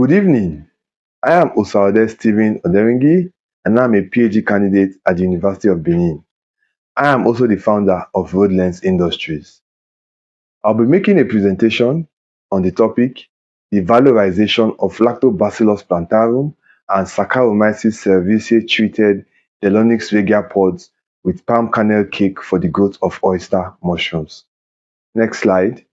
Good evening. I am Osaude Stephen Oderingi, and I'm a PhD candidate at the University of Benin. I am also the founder of Roadlens Industries. I'll be making a presentation on the topic the valorization of Lactobacillus plantarum and Saccharomyces cerevisiae treated Delonix regia pods with palm kernel cake for the growth of oyster mushrooms. Next slide.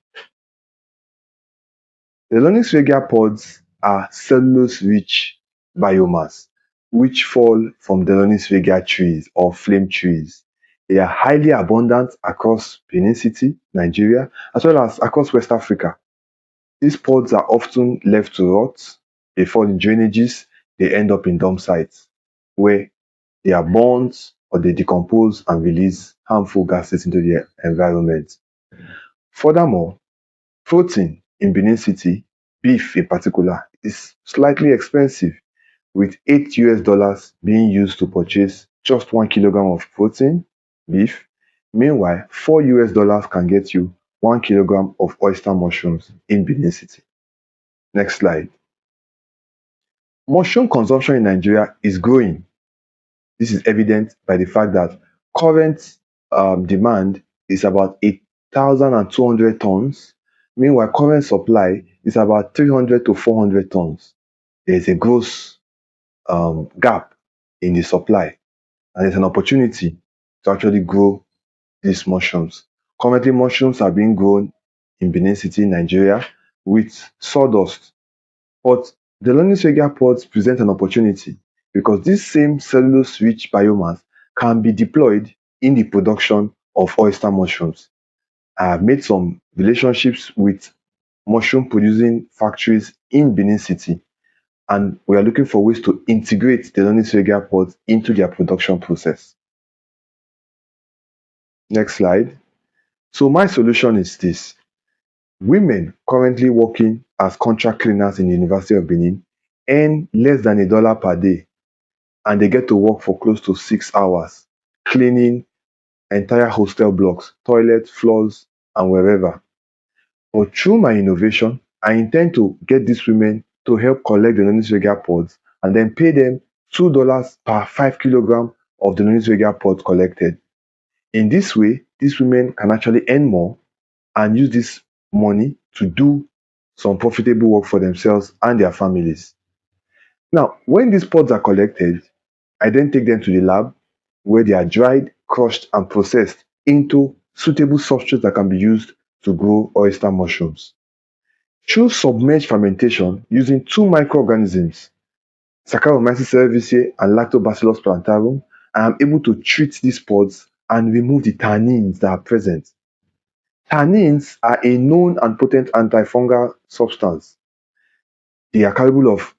Delonix regia pods are cellulose-rich biomass which fall from Delonix regia trees or flame trees. They are highly abundant across Benin City, Nigeria, as well as across West Africa. These pods are often left to rot, they fall in drainages, they end up in dump sites where they are burnt or they decompose and release harmful gases into the environment. Furthermore, protein in Benin City, beef in particular, is slightly expensive, with $8 being used to purchase just 1 kilogram of protein, beef. Meanwhile, $4 can get you 1 kilogram of oyster mushrooms in Benin City. Next slide. Mushroom consumption in Nigeria is growing. This is evident by the fact that current demand is about 8,200 tons. Meanwhile, current supply is about 300 to 400 tons. There is a gross gap in the supply, and there's an opportunity to actually grow these mushrooms. Currently, mushrooms are being grown in Benin City, Nigeria, with sawdust. But the Delonix regia pods present an opportunity because this same cellulose-rich biomass can be deployed in the production of oyster mushrooms. I have made some relationships with mushroom producing factories in Benin City, and we are looking for ways to integrate the Delonix regia pods into their production process. Next slide. So my solution is this. Women currently working as contract cleaners in the University of Benin earn less than $1 per day, and they get to work for close to 6 hours cleaning entire hostel blocks, toilets, floors, and wherever. But through my innovation, I intend to get these women to help collect the Delonix regia pods and then pay them $2 per 5 kilogram of the Delonix regia pods collected. In this way, these women can actually earn more and use this money to do some profitable work for themselves and their families. Now, when these pods are collected, I then take them to the lab where they are dried, crushed, and processed into suitable substrates that can be used to grow oyster mushrooms. Through submerged fermentation using two microorganisms, Saccharomyces cerevisiae and Lactobacillus plantarum, I am able to treat these pods and remove the tannins that are present. Tannins are a known and potent antifungal substance. They are capable of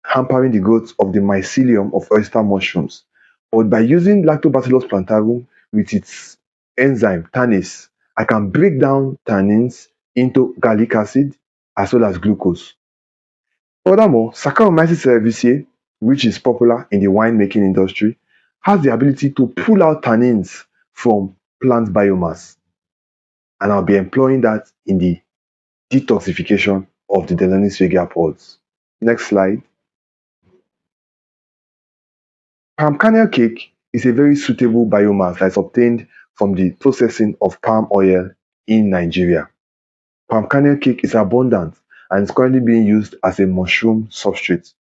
hampering the growth of the mycelium of oyster mushrooms. But by using Lactobacillus plantarum with its enzyme tannase, I can break down tannins into gallic acid as well as glucose. Furthermore, Saccharomyces cerevisiae, which is popular in the winemaking industry, has the ability to pull out tannins from plant biomass. And I'll be employing that in the detoxification of the Delonix regia pods. Next slide. Palm kernel cake is a very suitable biomass that is obtained from the processing of palm oil in Nigeria. Palm kernel cake is abundant and is currently being used as a mushroom substrate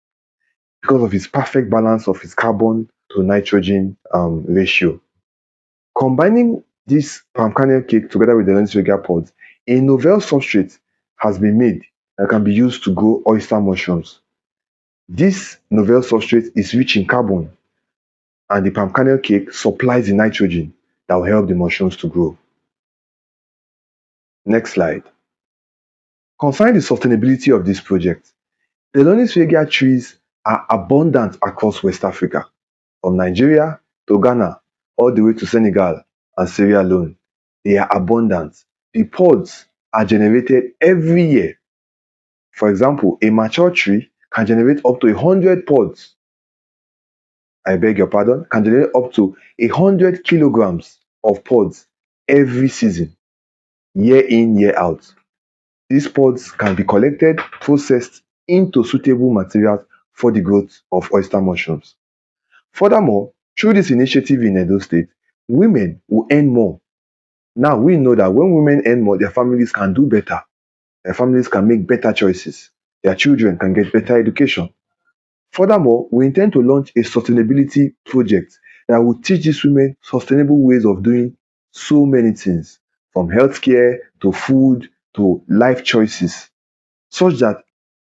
because of its perfect balance of its carbon to nitrogen ratio. Combining this palm kernel cake together with the Delonix regia pods, a novel substrate has been made that can be used to grow oyster mushrooms. This novel substrate is rich in carbon, and the palm kernel cake supplies the nitrogen that will help the mushrooms to grow. Next slide. Concerning the sustainability of this project, the Delonix regia trees are abundant across West Africa, from Nigeria to Ghana, all the way to Senegal and Sierra Leone. They are abundant. The pods are generated every year. For example, a mature tree can generate up to 100 pods. I beg your pardon, can generate up to 100 kilograms of pods every season, year in, year out. These pods can be collected, processed into suitable materials for the growth of oyster mushrooms. Furthermore, through this initiative in Edo State, women will earn more. Now we know that when women earn more, their families can do better. Their families can make better choices. Their children can get better education. Furthermore, we intend to launch a sustainability project that will teach these women sustainable ways of doing so many things, from healthcare to food to life choices, such that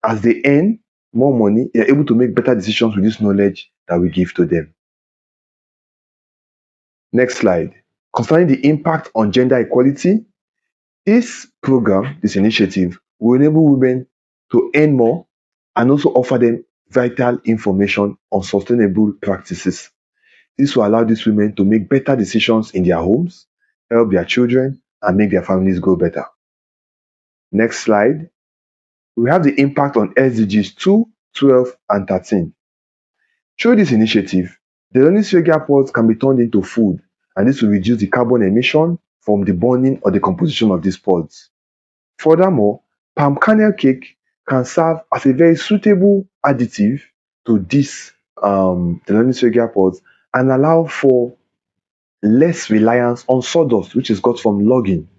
as they earn more money, they're able to make better decisions with this knowledge that we give to them. Next slide. Concerning the impact on gender equality, this program, this initiative, will enable women to earn more and also offer them vital information on sustainable practices. This will allow these women to make better decisions in their homes, help their children, and make their families grow better. Next slide. We have the impact on SDGs 2, 12, and 13. Through this initiative, the Delonix regia pods can be turned into food, and this will reduce the carbon emission from the burning or decomposition of these pods. Furthermore, palm kernel cake can serve as a very suitable additive to this Delonix regia pods and allow for less reliance on sawdust, which is got from logging.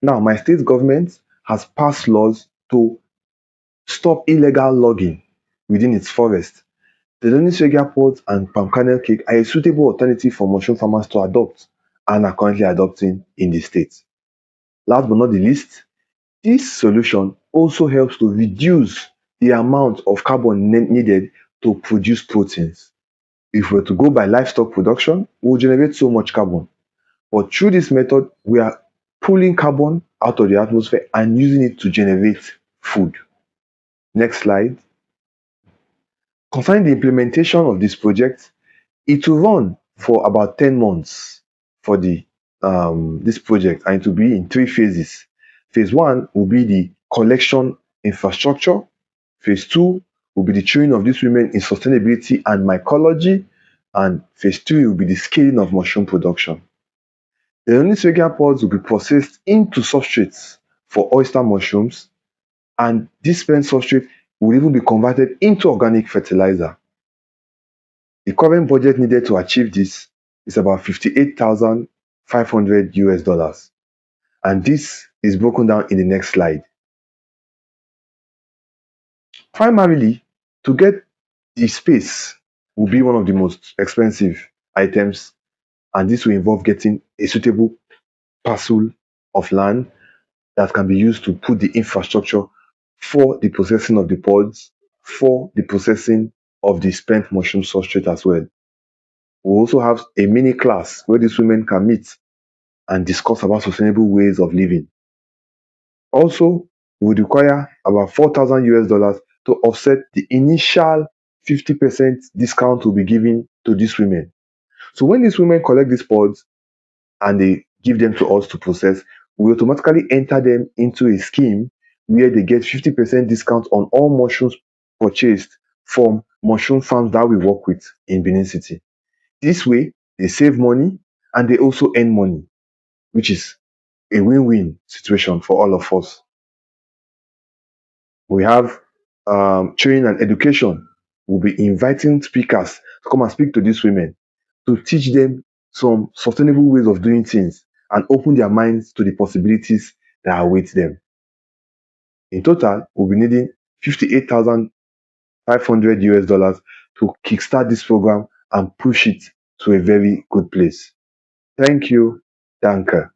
Now, my state government has passed laws to stop illegal logging within its forest. The Delonix regia pods and palm kernel cake are a suitable alternative for mushroom farmers to adopt and are currently adopting in the state. Last but not the least, this solution also helps to reduce the amount of carbon needed to produce proteins. If we were to go by livestock production, we will generate so much carbon. But through this method, we are pulling carbon out of the atmosphere and using it to generate food. Next slide. Concerning the implementation of this project, it will run for about 10 months for this project, and it will be in 3 phases. Phase 1 will be the collection infrastructure. Phase 2 will be the training of these women in sustainability and mycology. And phase 3 will be the scaling of mushroom production. The Delonix regia pods will be processed into substrates for oyster mushrooms, and this spent substrate will even be converted into organic fertilizer. The current budget needed to achieve this is about $58,500, and this is broken down in the next slide. Primarily, to get the space will be one of the most expensive items, and this will involve getting a suitable parcel of land that can be used to put the infrastructure for the processing of the pods, for the processing of the spent mushroom substrate as well. We also have a mini class where these women can meet and discuss about sustainable ways of living. Also, we would require about $4,000 to offset the initial 50% discount we'll be giving to these women. So when these women collect these pods and they give them to us to process, we automatically enter them into a scheme where they get 50% discount on all mushrooms purchased from mushroom farms that we work with in Benin City. This way, they save money and they also earn money, which is a win-win situation for all of us. We have training and education. We'll be inviting speakers to come and speak to these women to teach them some sustainable ways of doing things and open their minds to the possibilities that await them. In total, we'll be needing $58,500 to kickstart this program and push it to a very good place. Thank you. Danke.